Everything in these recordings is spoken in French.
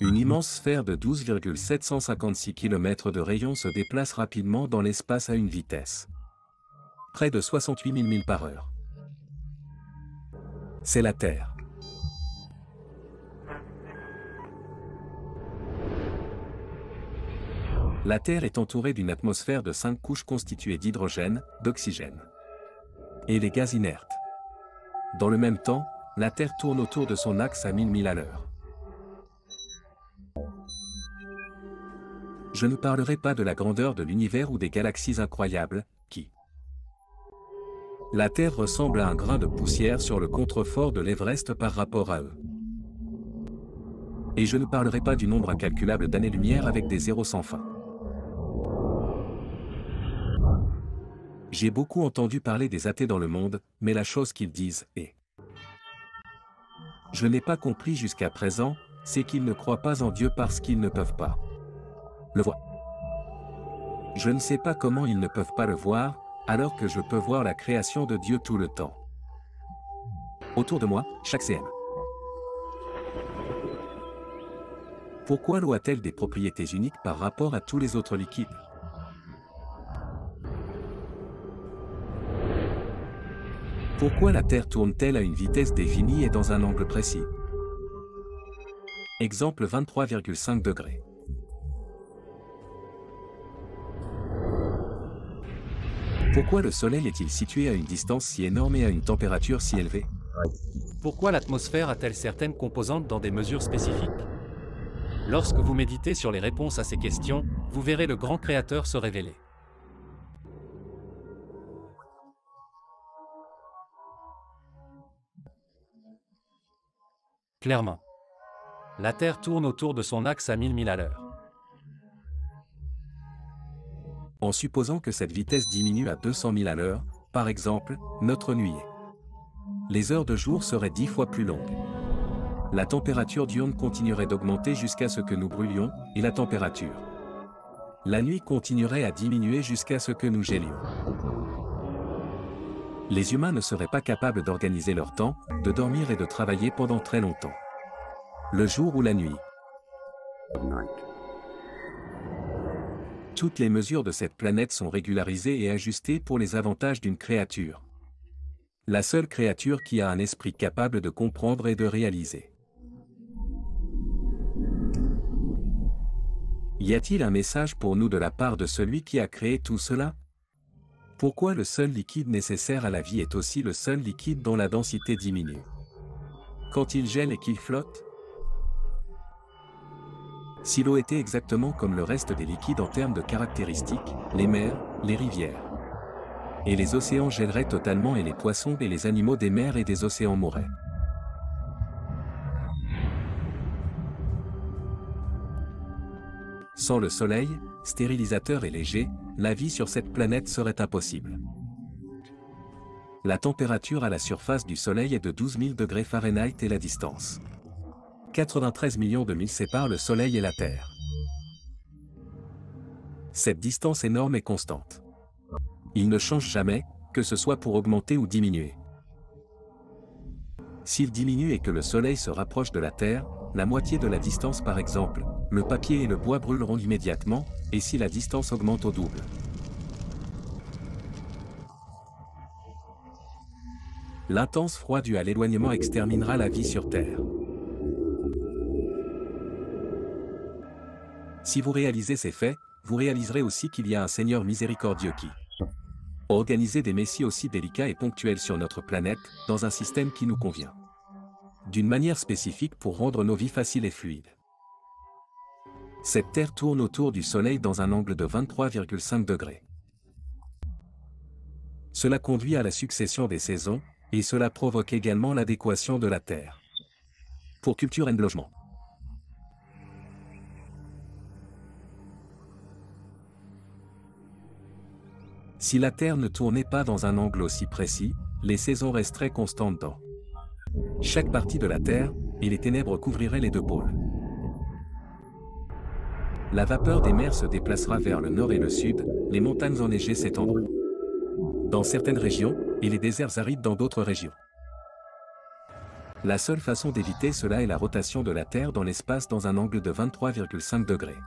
Une immense sphère de 12,756 km de rayon se déplace rapidement dans l'espace à une vitesse. Près de 68 000 milles par heure. C'est la Terre. La Terre est entourée d'une atmosphère de 5 couches constituées d'hydrogène, d'oxygène et les gaz inertes. Dans le même temps, la Terre tourne autour de son axe à 1000 milles à l'heure. Je ne parlerai pas de la grandeur de l'univers ou des galaxies incroyables, qui. La Terre ressemble à un grain de poussière sur le contrefort de l'Everest par rapport à eux. Et je ne parlerai pas du nombre incalculable d'années-lumière avec des zéros sans fin. J'ai beaucoup entendu parler des athées dans le monde, mais la chose qu'ils disent est. Je n'ai pas compris jusqu'à présent, c'est qu'ils ne croient pas en Dieu parce qu'ils ne peuvent pas le voir. Je ne sais pas comment ils ne peuvent pas le voir, alors que je peux voir la création de Dieu tout le temps. Autour de moi, chaque cm. Pourquoi l'eau a-t-elle des propriétés uniques par rapport à tous les autres liquides? Pourquoi la Terre tourne-t-elle à une vitesse définie et dans un angle précis? Exemple 23,5 degrés. Pourquoi le Soleil est-il situé à une distance si énorme et à une température si élevée? Pourquoi l'atmosphère a-t-elle certaines composantes dans des mesures spécifiques? Lorsque vous méditez sur les réponses à ces questions, vous verrez le grand Créateur se révéler. Clairement. La Terre tourne autour de son axe à 1000 milles à l'heure. En supposant que cette vitesse diminue à 200 000 à l'heure, par exemple, notre nuée. Les heures de jour seraient 10 fois plus longues. La température diurne continuerait d'augmenter jusqu'à ce que nous brûlions, et la température. La nuit continuerait à diminuer jusqu'à ce que nous gélions. Les humains ne seraient pas capables d'organiser leur temps, de dormir et de travailler pendant très longtemps. Le jour ou la nuit. Toutes les mesures de cette planète sont régularisées et ajustées pour les avantages d'une créature. La seule créature qui a un esprit capable de comprendre et de réaliser. Y a-t-il un message pour nous de la part de celui qui a créé tout cela? Pourquoi le seul liquide nécessaire à la vie est aussi le seul liquide dont la densité diminue? Quand il gèle et qu'il flotte? Si l'eau était exactement comme le reste des liquides en termes de caractéristiques, les mers, les rivières et les océans gèleraient totalement et les poissons et les animaux des mers et des océans mourraient. Sans le soleil, stérilisateur et léger, la vie sur cette planète serait impossible. La température à la surface du soleil est de 12 000 degrés Fahrenheit et la distance. 93 millions de milles séparent le Soleil et la Terre. Cette distance énorme est constante. Il ne change jamais, que ce soit pour augmenter ou diminuer. S'il diminue et que le Soleil se rapproche de la Terre, la moitié de la distance par exemple, le papier et le bois brûleront immédiatement, et si la distance augmente au double. L'intense froid dû à l'éloignement exterminera la vie sur Terre. Si vous réalisez ces faits, vous réaliserez aussi qu'il y a un Seigneur miséricordieux qui a organisé des messies aussi délicats et ponctuels sur notre planète, dans un système qui nous convient. D'une manière spécifique pour rendre nos vies faciles et fluides. Cette Terre tourne autour du Soleil dans un angle de 23,5 degrés. Cela conduit à la succession des saisons, et cela provoque également l'adéquation de la Terre. Pour culture et logement. Si la Terre ne tournait pas dans un angle aussi précis, les saisons resteraient constantes dans chaque partie de la Terre, et les ténèbres couvriraient les deux pôles. La vapeur des mers se déplacera vers le nord et le sud, les montagnes enneigées s'étendront dans certaines régions, et les déserts arides dans d'autres régions. La seule façon d'éviter cela est la rotation de la Terre dans l'espace dans un angle de 23,5 degrés.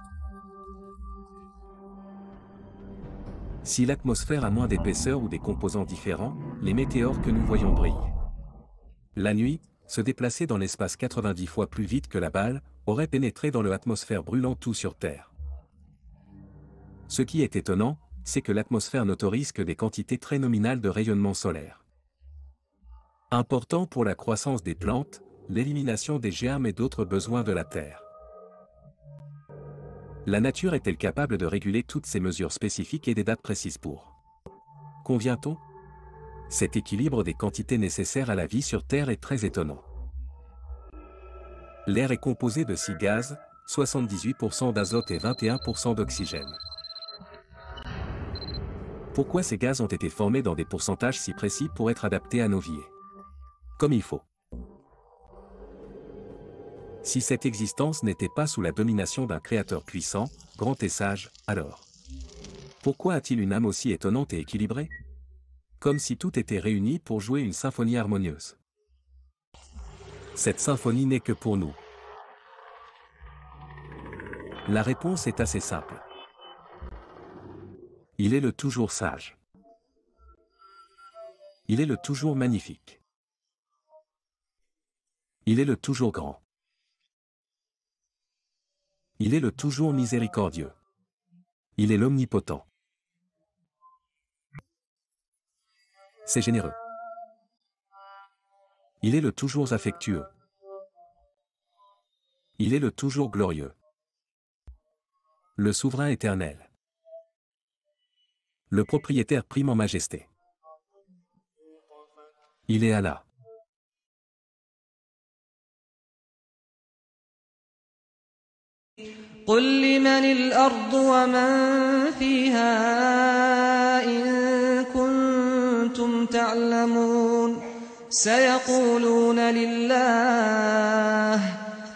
Si l'atmosphère a moins d'épaisseur ou des composants différents, les météores que nous voyons brillent. La nuit, se déplacer dans l'espace 90 fois plus vite que la balle, aurait pénétré dans l'atmosphère brûlant tout sur Terre. Ce qui est étonnant, c'est que l'atmosphère n'autorise que des quantités très nominales de rayonnement solaire. Important pour la croissance des plantes, l'élimination des germes et d'autres besoins de la Terre. La nature est-elle capable de réguler toutes ces mesures spécifiques et des dates précises pour? Convient-on? Cet équilibre des quantités nécessaires à la vie sur Terre est très étonnant. L'air est composé de 6 gaz, 78% d'azote et 21% d'oxygène. Pourquoi ces gaz ont été formés dans des pourcentages si précis pour être adaptés à nos vies? Comme il faut. Si cette existence n'était pas sous la domination d'un créateur puissant, grand et sage, alors pourquoi a-t-il une âme aussi étonnante et équilibrée? Comme si tout était réuni pour jouer une symphonie harmonieuse. Cette symphonie n'est que pour nous. La réponse est assez simple. Il est le toujours sage. Il est le toujours magnifique. Il est le toujours grand. Il est le toujours miséricordieux. Il est l'omnipotent. C'est généreux. Il est le toujours affectueux. Il est le toujours glorieux. Le souverain éternel. Le propriétaire prime en majesté. Il est Allah. قل لمن الأرض ومن فيها إن كنتم تعلمون سيقولون لله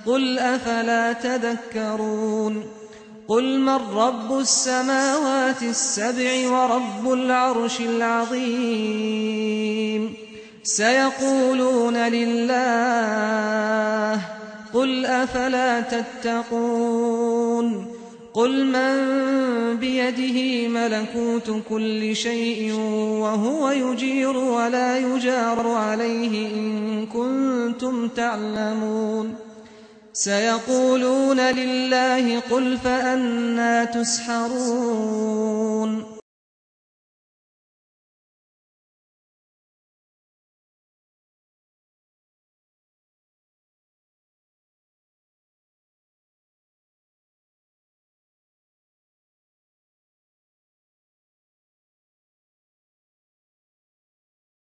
قل أفلا تذكرون قل من رب السماوات السبع ورب العرش العظيم سيقولون لله قل أفلا تتقون قل من بيده ملكوت كل شيء وهو يجير ولا يجار عليه إن كنتم تعلمون سيقولون لله قل فأنى تسحرون